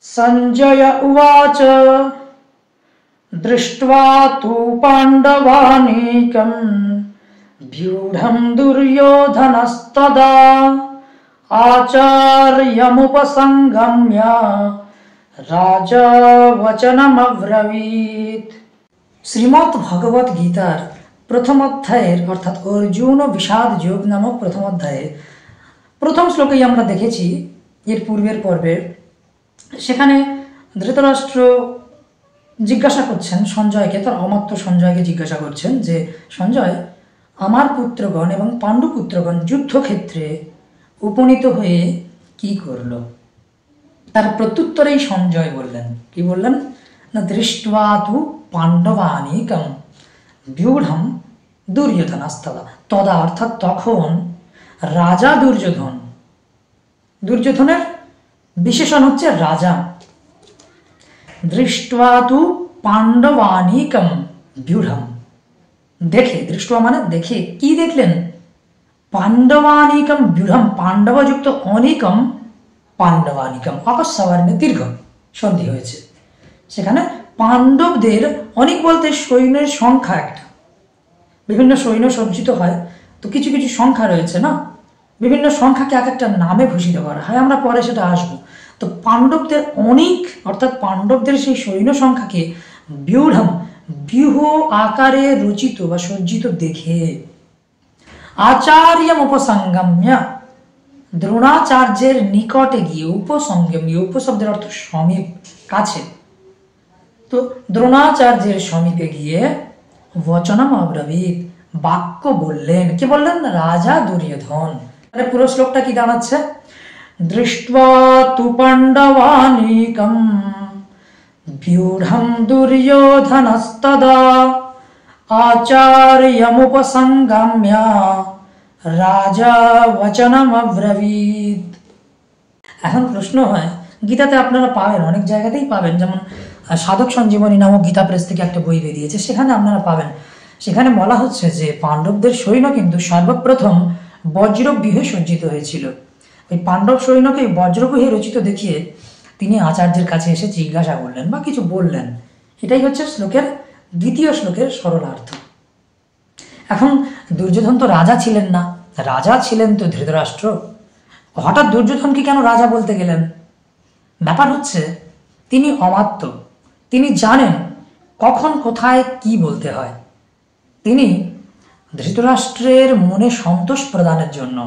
संजय उवाच दृष्ट्वा तु पाण्डवानीकं व्यूढं दुर्योधनस्तदा आचार्यमुपसंगम्य राजा वचनमब्रवीत्। श्रीमद् भगवत गीतार प्रथम अध्यायेर अर्थात अर्जुन ও বিষাদ যোগ নামক প্রথম অধ্যায়ে প্রথম শ্লোকেই আমরা দেখেছি এর পূর্বের পর্বে সেখানে ধৃতরাষ্ট্র জিজ্ঞাসা করছেন সঞ্জয়কে, তার অমাত্য সঞ্জয়কে জিজ্ঞাসা করছেন যে সঞ্জয়, আমার পুত্রগণ এবং পাণ্ডু পুত্রগণ যুদ্ধক্ষেত্রে উপনীত হয়ে কি করলো? তার প্রত্যুত্তরেই সঞ্জয় বললেন, কি বললেন না, দৃष्ट्वा तु পাণ্ডবানীকম ব্যূঢ়ম দুর্যোধনাস্তদা। তদা অর্থাৎ তখন রাজা দুর্যোধন, দুর্যোধনের বিশেষণ হচ্ছে রাজা, দৃष्ट्वा तु পাণ্ডবানীকম ব্যূঢ়ম, দেখে, দৃষ্ট্বা মানে দেখে, কি দেখলেন? পাণ্ডবানীকম ব্যূঢ়ম, পাণ্ডবযুক্ত অনিকম পাণ্ডবানীকম, অকস্মাবর্ণে দীর্ঘ সন্ধি হয়েছে। সেখানে পাণ্ডবদের, অনেক বলতে সৈন্যের সংখ্যা একটা, বিভিন্ন সৈন্য সজ্জিত হয়, তো কিছু কিছু সংখ্যা রয়েছে না, বিভিন্ন সংখ্যাকে এক একটা নামে ভূষিত করা হয়, আমরা পরে সেটা আসবো। তো পাণ্ডবদের অনেক অর্থাৎ পাণ্ডবদের সেই সৈন্য সংখ্যাকে ব্যূঢ়ম, ব্যূহ আকারে রচিত বা সজ্জিত দেখে আচার্যম উপসংগম্য, দ্রোণাচার্যের নিকটে গিয়ে, উপসংগম্য, উপশব্দের অর্থ সমীপ, কাছে, তো দ্রোণাচার্যের সমীপে গিয়ে বচনম অব্রবীত, বাক্য বললেন। কি বললেন? রাজা দুর্যোধন। মানে পুরো শ্লোকটা কি দাঁড়াচ্ছে? দৃष्ट्वा तु पाण्डवानीकं व्यूढं दुर्योधनस्तदा आचार्यमुपसंगम्य राजा वचनमब्रवीत्। এখন প্রশ্ন হয়, গীতাতে আপনারা পাবেন, অনেক জায়গাতেই পাবেন, যেমন সাধক সঞ্জীবনী নামক গীতা প্রেস থেকে একটা বই বেরিয়েছে, সেখানে আপনারা পাবেন, সেখানে বলা হচ্ছে যে পাণ্ডবদের সৈন্য কিন্তু সর্বপ্রথম বজ্রব্যূহে সজ্জিত হয়েছিল। ওই পাণ্ডব সৈন্যকে বজ্রব্যূহে রচিত দেখিয়ে তিনি আচার্যের কাছে এসে জিজ্ঞাসা করলেন বা কিছু বললেন। এটাই হচ্ছে শ্লোকের দ্বিতীয় শ্লোকের সরলার্থ। এখন দুর্যোধন তো রাজা ছিলেন না, রাজা ছিলেন তো ধৃতরাষ্ট্র। হঠাৎ দুর্যোধনকে কেন রাজা বলতে গেলেন? ব্যাপার হচ্ছে তিনি অমাত্য, তিনি জানেন কখন কোথায় কি বলতে হয়। তিনি ধৃতরাষ্ট্রের মনে সন্তোষ প্রদানের জন্য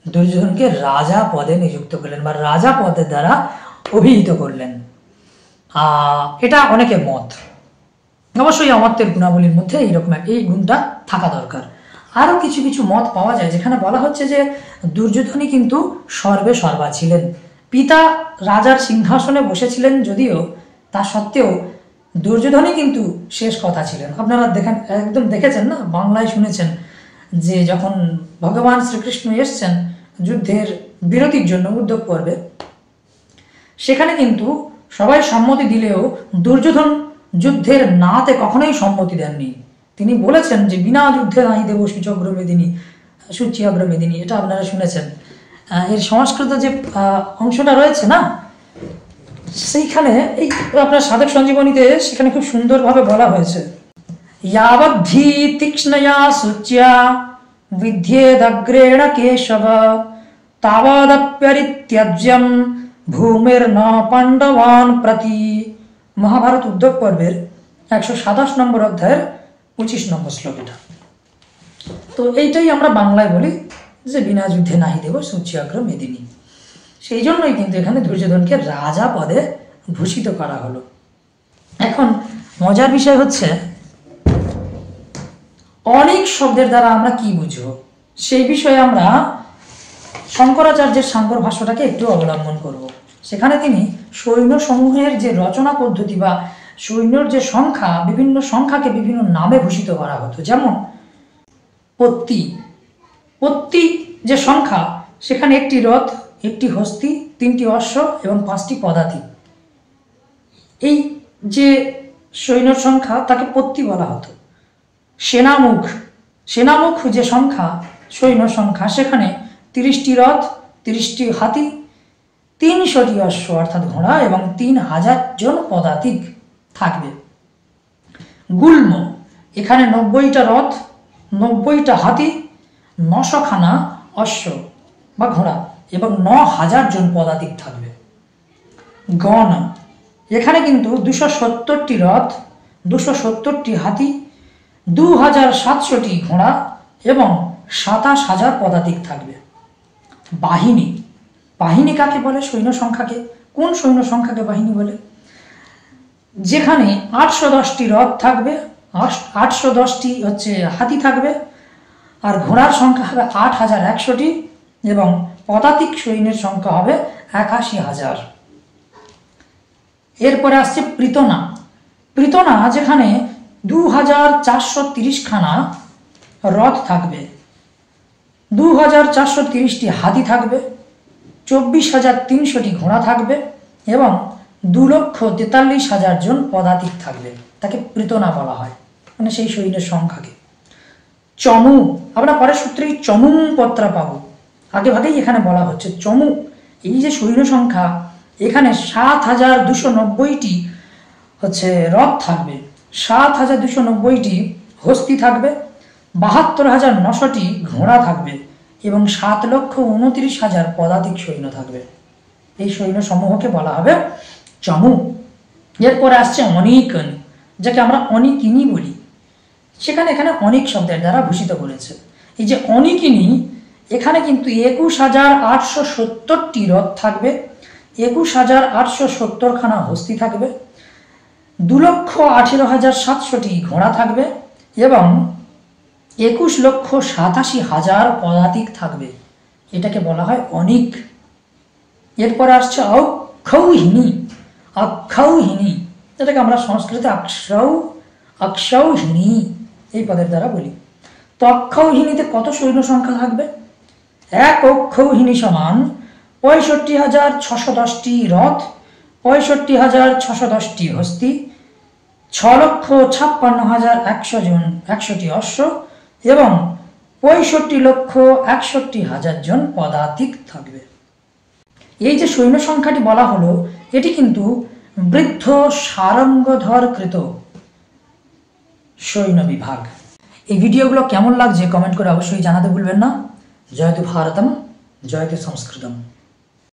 দুর্যোধনকে রাজা পদে নিযুক্ত করলেন বা রাজা পদের দ্বারা অভিহিত করলেন। এটা অনেকে মত, অবশ্যই অমাত্যের গুণাবলীর মধ্যে এইরকম এই গুণটা থাকা দরকার। আরো কিছু কিছু মত পাওয়া যায় যেখানে বলা হচ্ছে যে দুর্যোধনই কিন্তু সর্বে সর্বা ছিলেন, পিতা রাজার সিংহাসনে বসেছিলেন যদিও, তা সত্ত্বেও দুর্যোধনই কিন্তু শেষ কথা ছিলেন। আপনারা দেখেন, একদম দেখেছেন না, বাংলায় শুনেছেন যে যখন ভগবান শ্রীকৃষ্ণ এসছেন যুদ্ধের বিরতির জন্য উদ্যোগ পর্বে, সেখানে কিন্তু সবাই সম্মতি দিলেও দুর্যোধন যুদ্ধের নাতে কখনোই সম্মতি দেননি। তিনি বলেছেন যে বিনা যুদ্ধে নাহি দেব সূচ্যগ্রমেদিনী, এটা আপনারা শুনেছেন। এর সংস্কৃত যে অংশটা রয়েছে না, সেইখানে এই আপনার সাধক সঞ্জীবনীতে সেখানে খুব সুন্দরভাবে বলা হয়েছে, यावद्धि तीक्ष्णया शुच्या विद्येदग्रेण केशव तावदप्यरित्यज्यं भूमिर्न पाण्डवान् प्रति। মহাভারত উদ্যোগ পর্বের 127 নম্বর অধ্যায়ের 25 নম্বর শ্লোক এটা। তো এইটাই আমরা বাংলায় বলি যে বিনা যুদ্ধে নাহি দেব সূচ্যাগ্র মেদিনী। সেই জন্যই কিন্তু এখানে দুর্যোধনকে রাজা পদে ভূষিত করা হলো। এখন মজার বিষয় হচ্ছে অনেক শব্দের দ্বারা আমরা কি বুঝবো, সেই বিষয়ে আমরা শঙ্করাচার্যের সাঙ্কর ভাষ্যটাকে একটু অবলম্বন করব। সেখানে তিনি সৈন্য সমূহের যে রচনা পদ্ধতি বা সৈন্যর যে সংখ্যা, বিভিন্ন সংখ্যাকে বিভিন্ন নামে ভূষিত করা হতো। যেমন পত্তি, পত্তি যে সংখ্যা, সেখানে একটি রথ, একটি হস্তি, 3টি অশ্ব এবং 5টি পদাতি, এই যে সৈন্য সংখ্যা তাকে পত্তি বলা হতো। সেনামুখ, সেনামুখ যে সংখ্যা, সৈন্য সংখ্যা, সেখানে 30টি রথ, 30টি হাতি 300টি অশ্ব অর্থাৎ ঘোড়া এবং 3000 জন পদাতিক থাকবে। গুল্ম, এখানে 90টা রথ, 90টা হাতি, 900 খানা অশ্ব বা ঘোড়া এবং 9000 জন পদাতিক থাকবে। গণ, এখানে কিন্তু 270টি রথ, 270টি হাতি, 2700টি ঘোড়া এবং 27000 পদাতিক থাকবে। বাহিনী, বাহিনী কাকে বলে? সৈন্য সংখ্যাকে। কোন সৈন্য সংখ্যাকে বাহিনী বলে? যেখানে 810টি রথ থাকবে, 810টি হাতি থাকবে, আর ঘোড়ার সংখ্যা হবে 8100টি এবং পদাতিক সৈন্যের সংখ্যা হবে 81000। এরপরে আসছে প্রীতনা। প্রীতনা যেখানে 2430 খানা রথ থাকবে, 2430টি হাতি থাকবে, 24300টি ঘোড়া থাকবে এবং 2,43,000 জন পদাতিক থাকবে। তাকে প্রীতনা বলা হয়, মানে সেই সৈন্যের সংখ্যাকে। চমু, আমরা পরের সূত্রেই চমুং পত্রা পাবো, আগে ভাগেই এখানে বলা হচ্ছে চমু। এই যে সৈন্য সংখ্যা, এখানে 7290টি রথ থাকবে, 7290টি হস্তি থাকবে, 72,900টি ঘোড়া থাকবে এবং 7,29,000 পদাতিক সৈন্য থাকবে। এই সৈন্য সমূহকে বলা হবে চমু। এরপরে আসছে অনিকন, যাকে আমরা অনিকিনী বলি। এখানে অনিক শব্দের দ্বারা ভূষিত করেছে। এই যে অনিকিনী, এখানে কিন্তু 21,870টি রথ থাকবে, 21,870 খানা হস্তি থাকবে, 2,18,700টি ঘোড়া থাকবে এবং 21,87,000 পদাতিক থাকবে। এটাকে বলা হয় অনিক। এরপরে আসছে অক্ষৌহিনী। অক্ষৌহিনী, যেটাকে আমরা সংস্কৃতে অক্ষৌহিনী এই পদের দ্বারা বলি। তো অক্ষৌহিনীতে কত সৈন্য সংখ্যা থাকবে? এক অক্ষৌহিনী সমান 65,610টি রথ, 65,610টি হস্তি, 6,56,100টি অশ্ব এবং 65,61,000 জন পদাতিক থাকবে। এই যে সৈন্য সংখ্যাটি বলা হলো, এটি কিন্তু বৃদ্ধ সারঙ্গধরকৃত সৈন্য বিভাগ। এই ভিডিওগুলো কেমন লাগছে কমেন্ট করে অবশ্যই জানাতে ভুলবেন না। জয়তু ভারতম, জয়তু সংস্কৃতম।